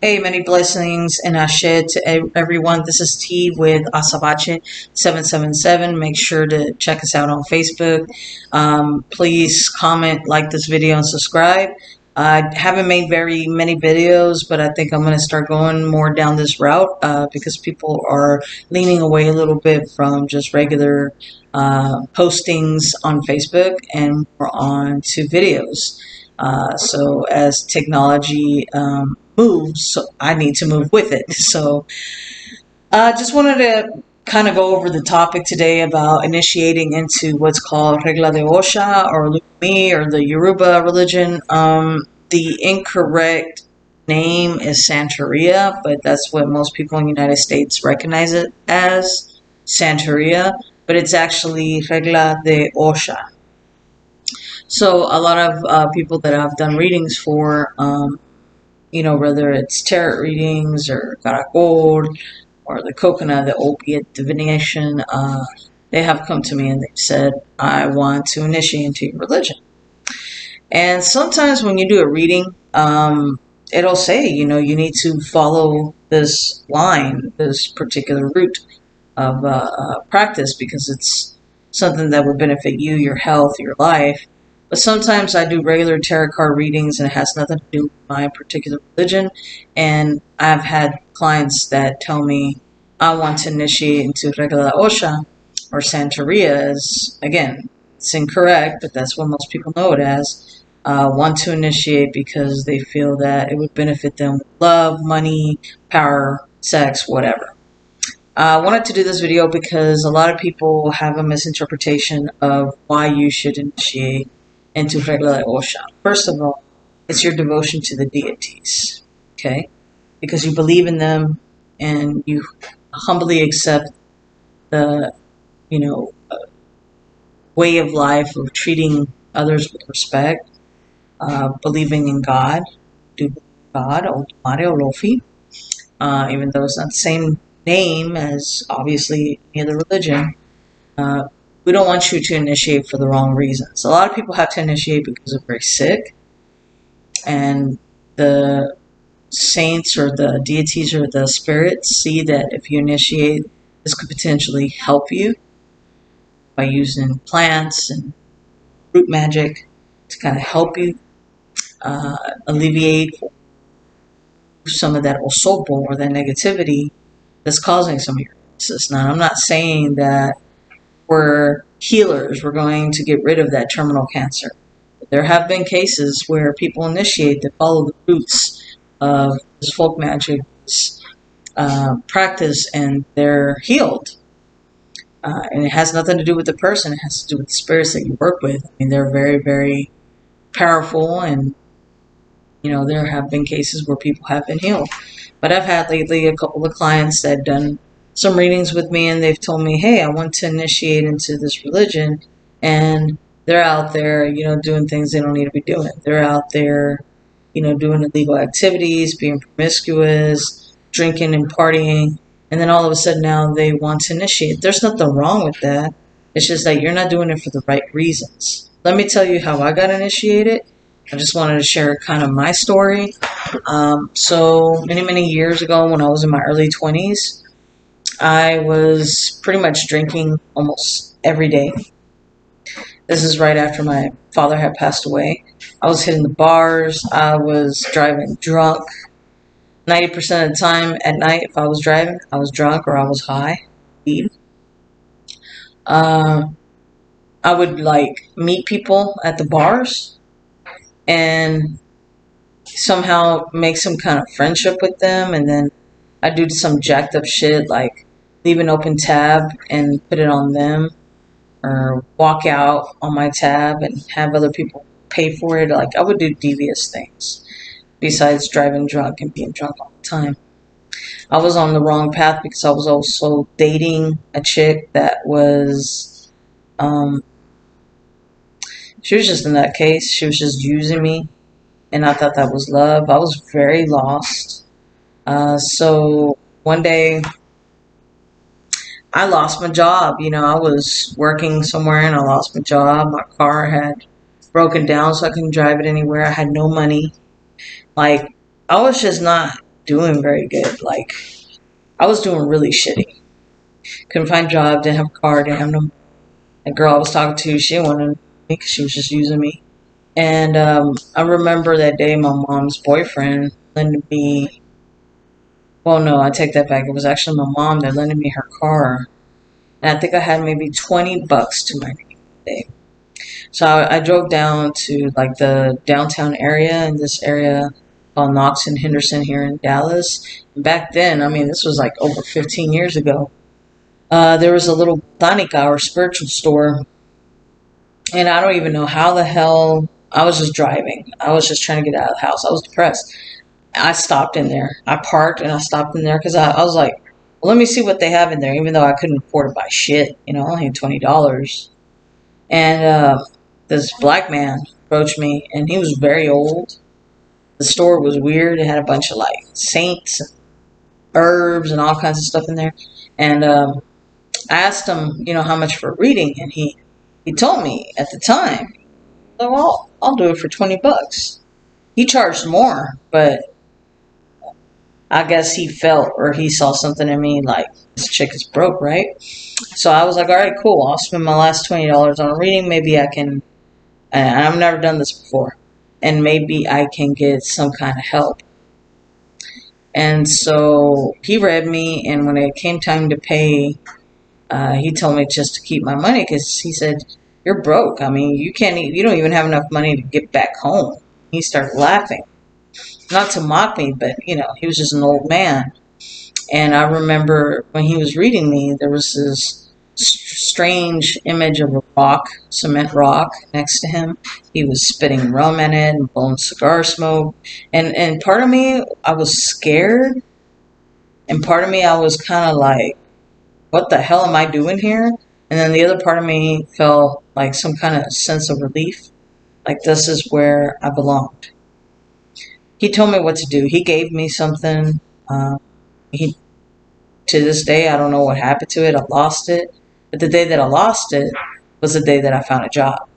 Hey, many blessings and Ashe to everyone. This is T with Asabache 777. Make sure to check us out on Facebook. Please comment, like this video, and subscribe. I haven't made very many videos, but I think I'm going to start going more down this route because people are leaning away a little bit from just regular postings on Facebook and more on to videos. So as technology moves, so I need to move with it. So I just wanted to kind of go over the topic today about initiating into what's called Regla de Osha or Lumi or the Yoruba religion. The incorrect name is Santeria, but that's what most people in the United States recognize it as, Santeria, but it's actually Regla de Osha. So a lot of people that I've done readings for, whether it's tarot readings or Caracol or the coconut, the opiate divination, they have come to me and they've said, I want to initiate into your religion. And sometimes when you do a reading, it'll say, you need to follow this line, this particular route of practice because it's something that would benefit you, your health, your life. But sometimes I do regular tarot card readings and it has nothing to do with my particular religion. And I've had clients that tell me I want to initiate into Regla de Osha or Santeria. As, again, it's incorrect, but that's what most people know it as. Want to initiate because they feel that it would benefit them with love, money, power, sex, whatever. I wanted to do this video because a lot of people have a misinterpretation of why you should initiate into Regla de Osha. First of all, it's your devotion to the deities, okay? Because you believe in them and you humbly accept the, way of life of treating others with respect, believing in God, do God, Olumare Olofi, even though it's not the same name as obviously any other religion. We don't want you to initiate for the wrong reasons. A lot of people have to initiate because they're very sick, and the saints or the deities or the spirits see that if you initiate, this could potentially help you by using plants and root magic to kind of help you alleviate some of that osopo or that negativity that's causing some of your illnesses. Now, I'm not saying that we're healers, we're going to get rid of that terminal cancer. But there have been cases where people initiate that follow the roots of this folk magic practice and they're healed. And it has nothing to do with the person, it has to do with the spirits that you work with. I mean, they're very, very powerful, and there have been cases where people have been healed. But I've had lately a couple of clients that have done some readings with me and they've told me, hey, I want to initiate into this religion, and they're out there, doing things they don't need to be doing. They're out there, doing illegal activities, being promiscuous, drinking and partying, and then all of a sudden now they want to initiate. There's nothing wrong with that. It's just that you're not doing it for the right reasons. Let me tell you how I got initiated. I just wanted to share kind of my story. So many years ago when I was in my early 20s, I was pretty much drinking almost every day. This is right after my father had passed away. I was hitting the bars. I was driving drunk. 90% of the time at night, if I was driving, I was drunk or I was high. I would meet people at the bars and somehow make some kind of friendship with them, and then I do some jacked up shit like leave an open tab and put it on them, or walk out on my tab and have other people pay for it. Like, I would do devious things besides driving drunk and being drunk all the time. I was on the wrong path because I was also dating a chick that was, she was just in that case. She was just using me, and I thought that was love. I was very lost. So one day I lost my job. I was working somewhere and I lost my job. My car had broken down, so I couldn't drive it anywhere. I had no money. I was just not doing very good. Like, I was doing really shitty. Couldn't find a job, didn't have a car, didn't have no. The girl I was talking to, she wanted me because she was just using me. And I remember that day my mom's boyfriend lended me. Well, no, I take that back. It was actually my mom that lended me her car, and I think I had maybe $20 to my name that day. So I drove down to like the downtown area in this area called Knox and Henderson here in Dallas. And back then, I mean, this was like over 15 years ago. There was a little botanica or spiritual store, and I don't even know how the hell. I was just driving. I was just trying to get out of the house. I was depressed. I stopped in there. I parked and I stopped in there because I was like, well, let me see what they have in there, even though I couldn't afford to buy shit. You know, I only had $20. And this black man approached me, and he was very old. The store was weird. It had a bunch of like saints, and herbs, and all kinds of stuff in there. And I asked him, you know, how much for reading, and he told me at the time, oh, well, I'll do it for $20. He charged more, but I guess he felt or he saw something in me like this chick is broke, right? So I was like, all right, cool. I'll spend my last $20 on a reading. Maybe I can, and I've never done this before, and maybe I can get some kind of help. And so he read me, and when it came time to pay, he told me just to keep my money because he said, you're broke. I mean, you don't even have enough money to get back home. He started laughing. Not to mock me, but, you know, he was just an old man. And I remember when he was reading me, there was this strange image of a rock, cement rock, next to him. He was spitting rum in it and blowing cigar smoke. And part of me, I was scared. And part of me, I was kind of like, what the hell am I doing here? And then the other part of me felt like some kind of sense of relief. Like, this is where I belonged. He told me what to do. He gave me something. To this day, I don't know what happened to it. I lost it. But the day that I lost it was the day that I found a job.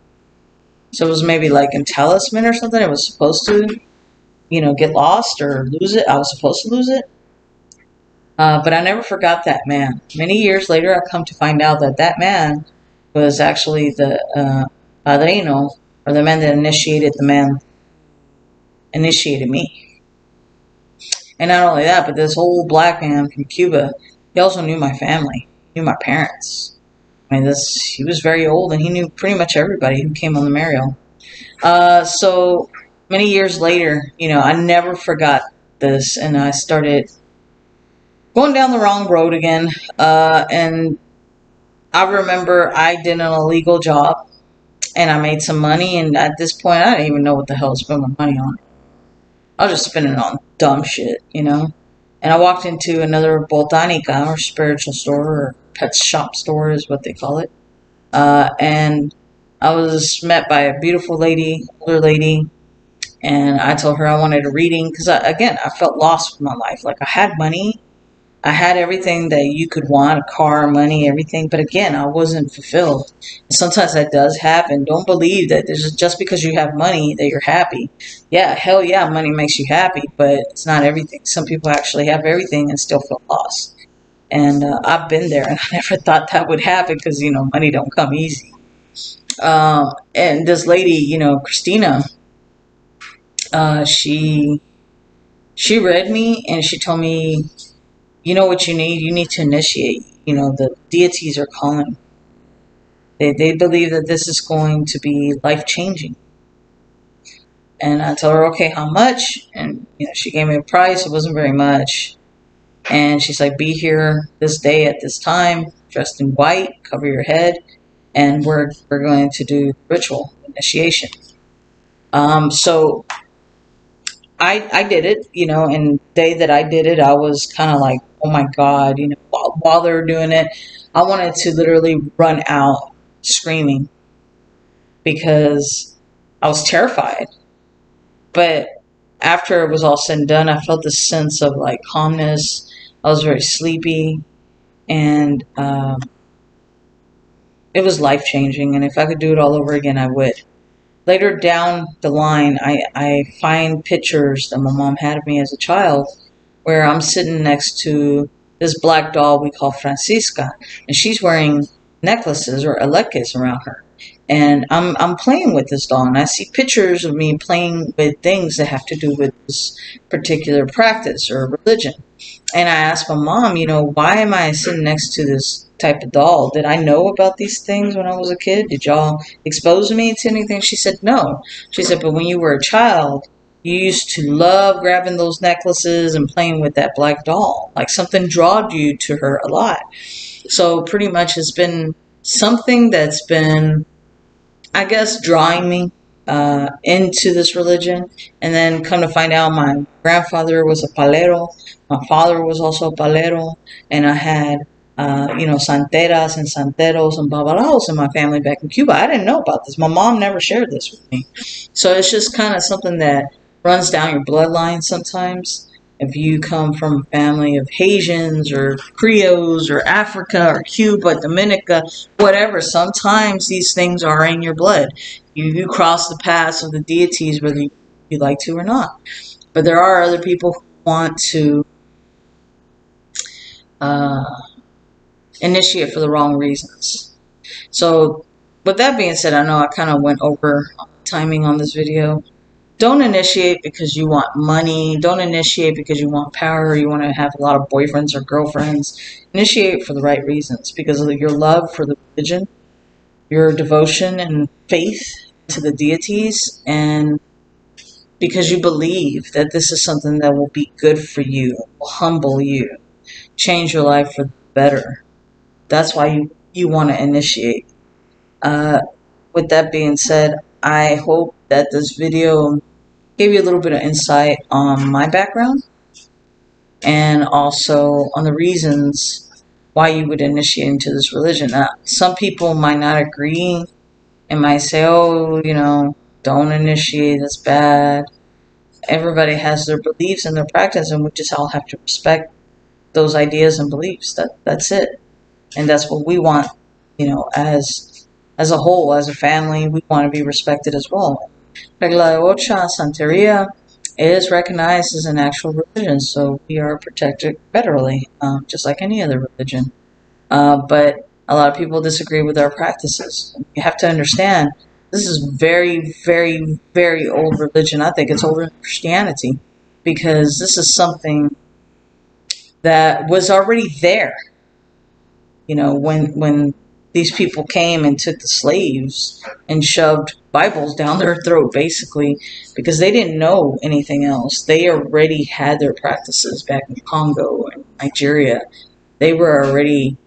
So it was maybe like in talisman or something. It was supposed to, you know, get lost or lose it. I was supposed to lose it. But I never forgot that man. Many years later, I come to find out that that man was actually the padrino, or the man that initiated me. And not only that, but this old black man from Cuba, he also knew my family, knew my parents. I mean, he was very old, and he knew pretty much everybody who came on the Mariel. So many years later, you know, I never forgot this, and I started going down the wrong road again. And I remember I did an illegal job, and I made some money, and at this point, I didn't even know what the hell to spend my money on. I was just spending it on dumb shit, you know. And I walked into another botanica, or spiritual store, or pet shop store is what they call it. And I was met by a beautiful lady, older lady, and I told her I wanted a reading because, again, I felt lost with my life. Like, I had money. I had everything that you could want, a car, money, everything. But again, I wasn't fulfilled. Sometimes that does happen. Don't believe that just because you have money that you're happy. Yeah, hell yeah, money makes you happy, but it's not everything. Some people actually have everything and still feel lost. And I've been there, and I never thought that would happen because, you know, money don't come easy. And this lady, you know, Christina, she read me, and she told me, you know what you need? You need to initiate. You know, the deities are calling. They believe that this is going to be life-changing. And I told her, okay, how much? And, you know, she gave me a price. It wasn't very much. And she's like, be here this day at this time, dressed in white, cover your head, and we're going to do ritual initiation. So I did it, you know, and the day that I did it, I was kind of like, oh my God, you know, while they were doing it, I wanted to literally run out screaming because I was terrified. But after it was all said and done, I felt this sense of like calmness. I was very sleepy, and it was life-changing. And if I could do it all over again, I would. Later down the line, I find pictures that my mom had of me as a child where I'm sitting next to this black doll we call Francisca, and she's wearing necklaces or aleques around her. And I'm playing with this doll, and I see pictures of me playing with things that have to do with this particular practice or religion. And I asked my mom, why am I sitting next to this type of doll? Did I know about these things when I was a kid? Did y'all expose me to anything? She said, no. She said, but when you were a child, you used to love grabbing those necklaces and playing with that black doll. Like something drawed you to her a lot. So pretty much it's been something that's been, I guess, drawing me into this religion. And then come to find out, my grandfather was a palero. My father was also a palero. And I had, santeras and santeros and babalaos in my family back in Cuba. I didn't know about this. My mom never shared this with me. So it's just kind of something that runs down your bloodline sometimes. If you come from a family of Haitians or Creoles or Africa or Cuba, Dominica, whatever, sometimes these things are in your blood. You cross the paths of the deities whether you like to or not. But there are other people who want to initiate for the wrong reasons. So with that being said, I know I kind of went over timing on this video. Don't initiate because you want money. Don't initiate because you want power. You want to have a lot of boyfriends or girlfriends. Initiate for the right reasons, because of your love for the religion, your devotion and faith to the deities, and because you believe that this is something that will be good for you, will humble you, change your life for the better. That's why you want to initiate. With that being said, I hope that this video gave you a little bit of insight on my background and also on the reasons why you would initiate into this religion. Now, some people might not agree and might say, oh, don't initiate, that's bad. Everybody has their beliefs and their practice, and we just all have to respect those ideas and beliefs. That's it. And that's what we want, as a whole, as a family, we want to be respected as well. Regla de Osha, Santeria is recognized as an actual religion, so we are protected federally, just like any other religion. But a lot of people disagree with our practices. You have to understand, this is very, very, very old religion. I think it's older than Christianity, because this is something that was already there. When these people came and took the slaves and shoved Bibles down their throat, basically, because they didn't know anything else. They already had their practices back in Congo and Nigeria. They were already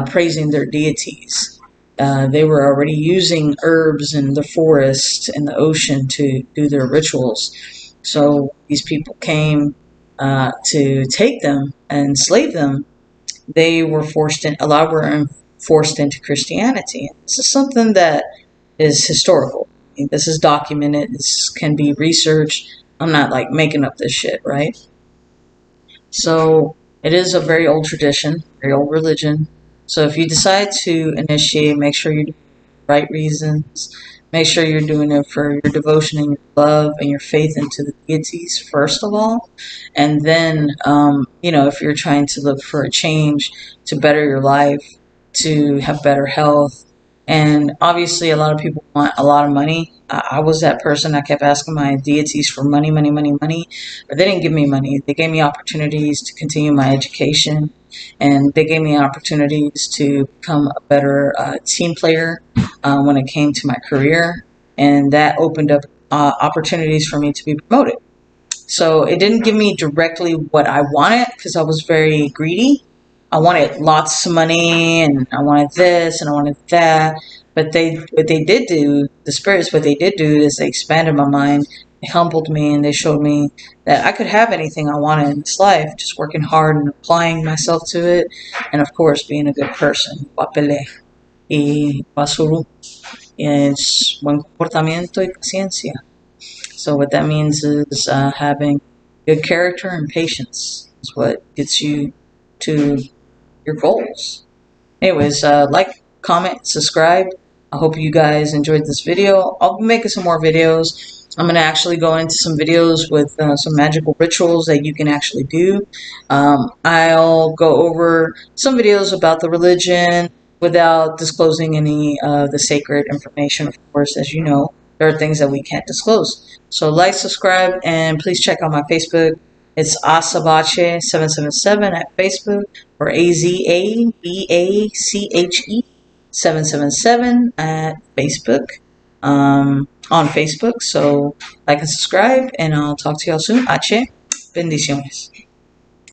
praising their deities. They were already using herbs in the forest and the ocean to do their rituals. So these people came to take them and enslave them. They were a lot were forced into Christianity. This is something that is historical. This is documented. This can be researched. I'm not like making up this shit, right? So it is a very old tradition, very old religion. So if you decide to initiate, make sure you do the right reasons. Make sure you're doing it for your devotion and your love and your faith into the deities, first of all. And then, if you're trying to look for a change to better your life, to have better health. And obviously, a lot of people want a lot of money. I was that person. I kept asking my deities for money, money, money, money. But they didn't give me money. They gave me opportunities to continue my education. And they gave me opportunities to become a better team player when it came to my career. And that opened up opportunities for me to be promoted. So it didn't give me directly what I wanted, because I was very greedy. I wanted lots of money, and I wanted this, and I wanted that. But what they did do is they expanded my mind, they humbled me, and they showed me that I could have anything I wanted in this life, just working hard and applying myself to it, and of course, being a good person. Guapele y basuru es buen comportamiento y paciencia. So what that means is having good character and patience is what gets you to your goals. Anyways, like, comment, subscribe. I hope you guys enjoyed this video. I'll be making some more videos. I'm going to actually go into some videos with some magical rituals that you can actually do. I'll go over some videos about the religion without disclosing any of the sacred information, of course. As you know, there are things that we can't disclose. So like, subscribe, and please check out my Facebook. It's Asabache777 at Facebook, or AZABACHE 777 at Facebook. On Facebook. So like and subscribe, and I'll talk to y'all soon. H. Bendiciones.